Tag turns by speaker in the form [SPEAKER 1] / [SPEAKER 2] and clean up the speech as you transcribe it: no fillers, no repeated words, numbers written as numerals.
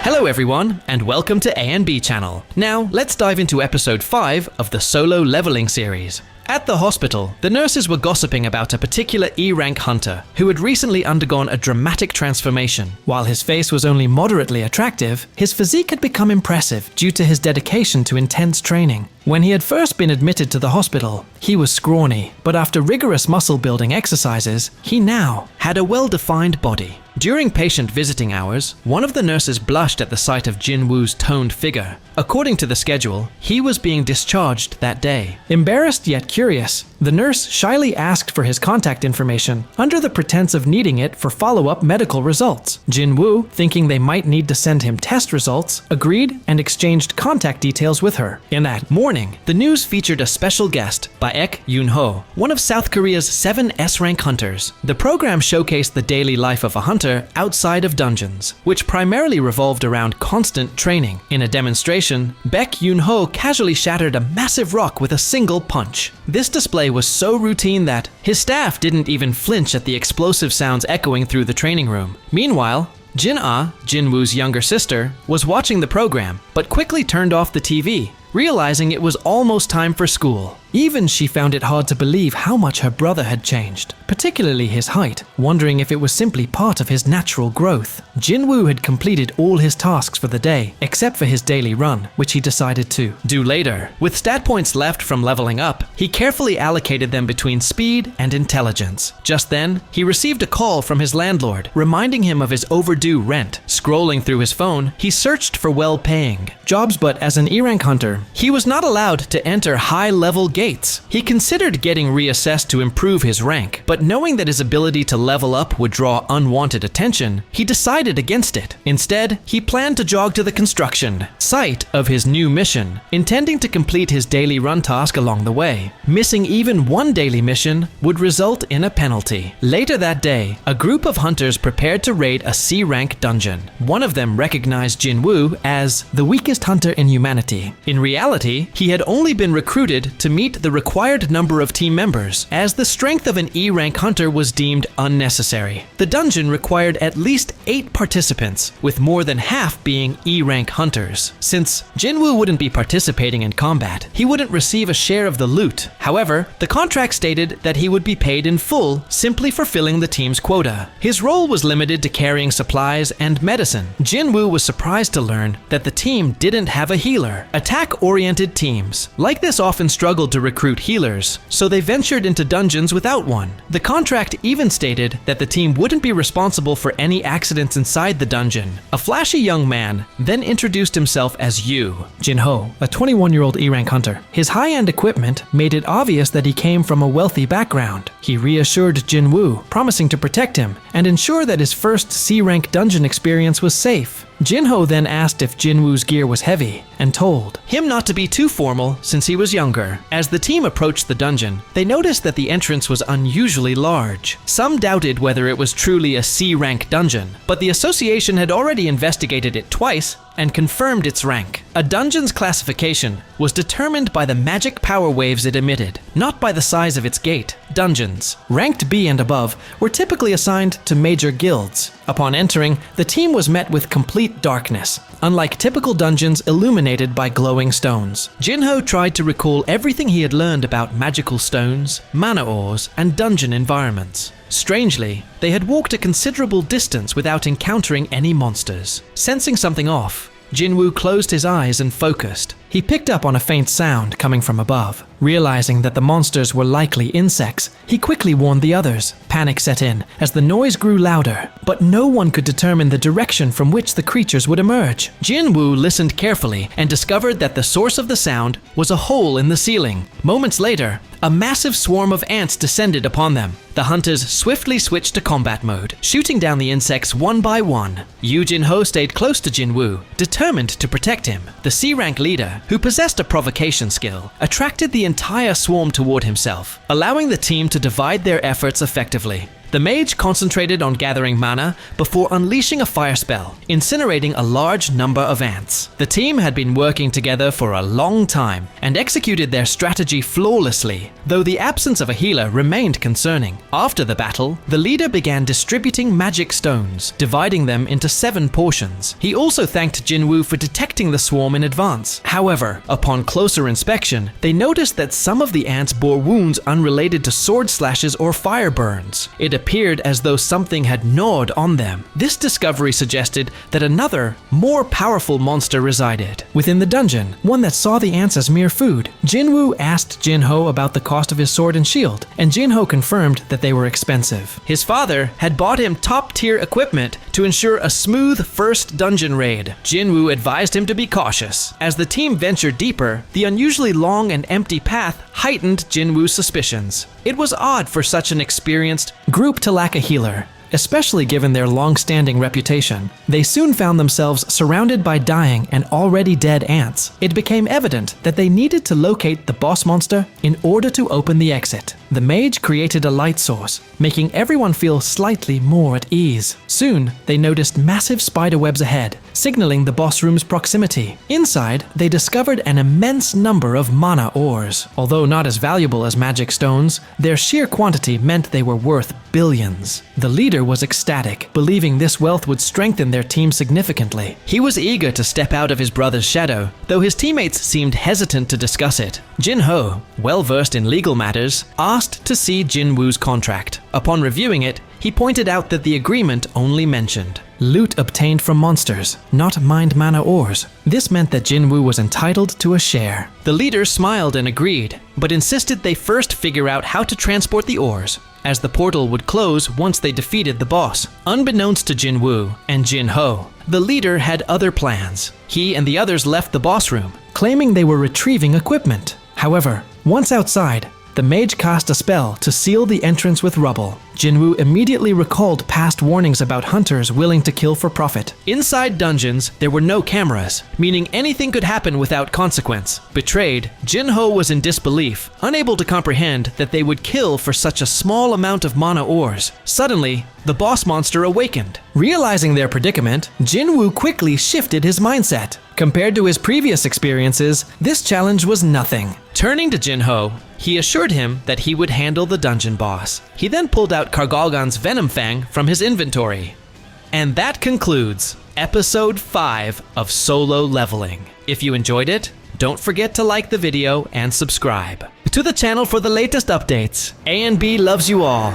[SPEAKER 1] Hello everyone, and welcome to A&B channel. Now, let's dive into episode 5 of the solo leveling series. At the hospital, the nurses were gossiping about a particular E-rank hunter who had recently undergone a dramatic transformation. While his face was only moderately attractive, his physique had become impressive due to his dedication to intense training. When he had first been admitted to the hospital, he was scrawny, but after rigorous muscle-building exercises, he now had a well-defined body. During patient visiting hours, one of the nurses blushed at the sight of Jin-Woo's toned figure. According to the schedule, he was being discharged that day. Embarrassed yet curious, the nurse shyly asked for his contact information under the pretense of needing it for follow-up medical results. Jin-Woo, thinking they might need to send him test results, agreed and exchanged contact details with her. In that morning, the news featured a special guest by Baek-Yoon-ho, one of South Korea's 7 S-rank hunters. The program showcased the daily life of a hunter outside of dungeons, which primarily revolved around constant training. In a demonstration, Baek-Yoon-ho casually shattered a massive rock with a single punch. This display was so routine that his staff didn't even flinch at the explosive sounds echoing through the training room. Meanwhile, Jin-ah, Jin-Woo's younger sister, was watching the program, but quickly turned off the TV, realizing it was almost time for school. Even she found it hard to believe how much her brother had changed, particularly his height, wondering if it was simply part of his natural growth. Jin-Woo had completed all his tasks for the day, except for his daily run, which he decided to do later. With stat points left from leveling up, he carefully allocated them between speed and intelligence. Just then, he received a call from his landlord, reminding him of his overdue rent. Scrolling through his phone, he searched for well-paying jobs, but as an E-rank hunter, he was not allowed to enter high-level gates. He considered getting reassessed to improve his rank, but knowing that his ability to level up would draw unwanted attention, he decided against it. Instead, he planned to jog to the construction site of his new mission, intending to complete his daily run task along the way. Missing even one daily mission would result in a penalty. Later that day, a group of hunters prepared to raid a C-rank dungeon. One of them recognized Jin-Woo as the weakest hunter in humanity. In reality, he had only been recruited to meet the required number of team members, as the strength of an E-rank hunter was deemed unnecessary. The dungeon required at least 8 participants, with more than half being E-rank hunters. Since Jin-Woo wouldn't be participating in combat, he wouldn't receive a share of the loot. However, the contract stated that he would be paid in full simply for filling the team's quota. His role was limited to carrying supplies and medicine. Jin-Woo was surprised to learn that the team didn't have a healer. Attack-oriented teams like this often struggled to recruit healers, so they ventured into dungeons without one. The contract even stated that the team wouldn't be responsible for any accidents inside the dungeon. A flashy young man then introduced himself as Yu Jin-ho, a 21-year-old E-rank hunter. His high-end equipment made it obvious that he came from a wealthy background. He reassured Jin-Woo, promising to protect him and ensure that his first C-rank dungeon experience was safe. Jin-ho then asked if Jin-Woo's gear was heavy and told him not to be too formal since he was younger. As the team approached the dungeon, they noticed that the entrance was unusually large. Some doubted whether it was truly a C-rank dungeon, but the association had already investigated it twice and confirmed its rank. A dungeon's classification was determined by the magic power waves it emitted, not by the size of its gate. Dungeons, ranked B and above, were typically assigned to major guilds. Upon entering, the team was met with complete darkness, unlike typical dungeons illuminated by glowing stones. Jin-ho tried to recall everything he had learned about magical stones, mana ores, and dungeon environments. Strangely, they had walked a considerable distance without encountering any monsters. Sensing something off, Jin-Woo closed his eyes and focused. He picked up on a faint sound coming from above. Realizing that the monsters were likely insects, he quickly warned the others. Panic set in as the noise grew louder, but no one could determine the direction from which the creatures would emerge. Jin-Woo listened carefully and discovered that the source of the sound was a hole in the ceiling. Moments later, a massive swarm of ants descended upon them. The hunters swiftly switched to combat mode, shooting down the insects one by one. Yu Jin-ho stayed close to Jin-Woo, determined to protect him. The C-rank leader, who possessed a provocation skill, attracted the entire swarm toward himself, allowing the team to divide their efforts effectively. The mage concentrated on gathering mana before unleashing a fire spell, incinerating a large number of ants. The team had been working together for a long time and executed their strategy flawlessly, though the absence of a healer remained concerning. After the battle, the leader began distributing magic stones, dividing them into 7 portions. He also thanked Jin-Woo for detecting the swarm in advance. However, upon closer inspection, they noticed that some of the ants bore wounds unrelated to sword slashes or fire burns. It appeared as though something had gnawed on them. This discovery suggested that another, more powerful monster resided within the dungeon, one that saw the ants as mere food. Jin-Woo asked Jin-Ho about the cost of his sword and shield, and Jin-Ho confirmed that they were expensive. His father had bought him top-tier equipment to ensure a smooth first dungeon raid. Jin-Woo advised him to be cautious. As the team ventured deeper, the unusually long and empty path heightened Jin-Woo's suspicions. It was odd for such an experienced group to lack a healer, especially given their long-standing reputation. They soon found themselves surrounded by dying and already dead ants. It became evident that they needed to locate the boss monster in order to open the exit. The mage created a light source, making everyone feel slightly more at ease. Soon, they noticed massive spider webs ahead, signaling the boss room's proximity. Inside, they discovered an immense number of mana ores. Although not as valuable as magic stones, their sheer quantity meant they were worth billions. The leader was ecstatic, believing this wealth would strengthen their team significantly. He was eager to step out of his brother's shadow, though his teammates seemed hesitant to discuss it. Jin-Ho, well versed in legal matters, asked to see Jin-Woo's contract. Upon reviewing it, he pointed out that the agreement only mentioned loot obtained from monsters, not mined mana ores. This meant that Jin-Woo was entitled to a share. The leader smiled and agreed, but insisted they first figure out how to transport the ores, as the portal would close once they defeated the boss. Unbeknownst to Jin-Woo and Jin-Ho, the leader had other plans. He and the others left the boss room, claiming they were retrieving equipment. However, once outside, the mage cast a spell to seal the entrance with rubble. Jin-Woo immediately recalled past warnings about hunters willing to kill for profit. Inside dungeons, there were no cameras, meaning anything could happen without consequence. Betrayed, Jin-Ho was in disbelief, unable to comprehend that they would kill for such a small amount of mana ores. Suddenly, the boss monster awakened. Realizing their predicament, Jin-Woo quickly shifted his mindset. Compared to his previous experiences, this challenge was nothing. Turning to Jin-Ho, he assured him that he would handle the dungeon boss. He then pulled out Kargalgan's Venom Fang from his inventory. And that concludes Episode 5 of Solo Leveling. If you enjoyed it, don't forget to like the video and subscribe to the channel for the latest updates. A&B loves you all.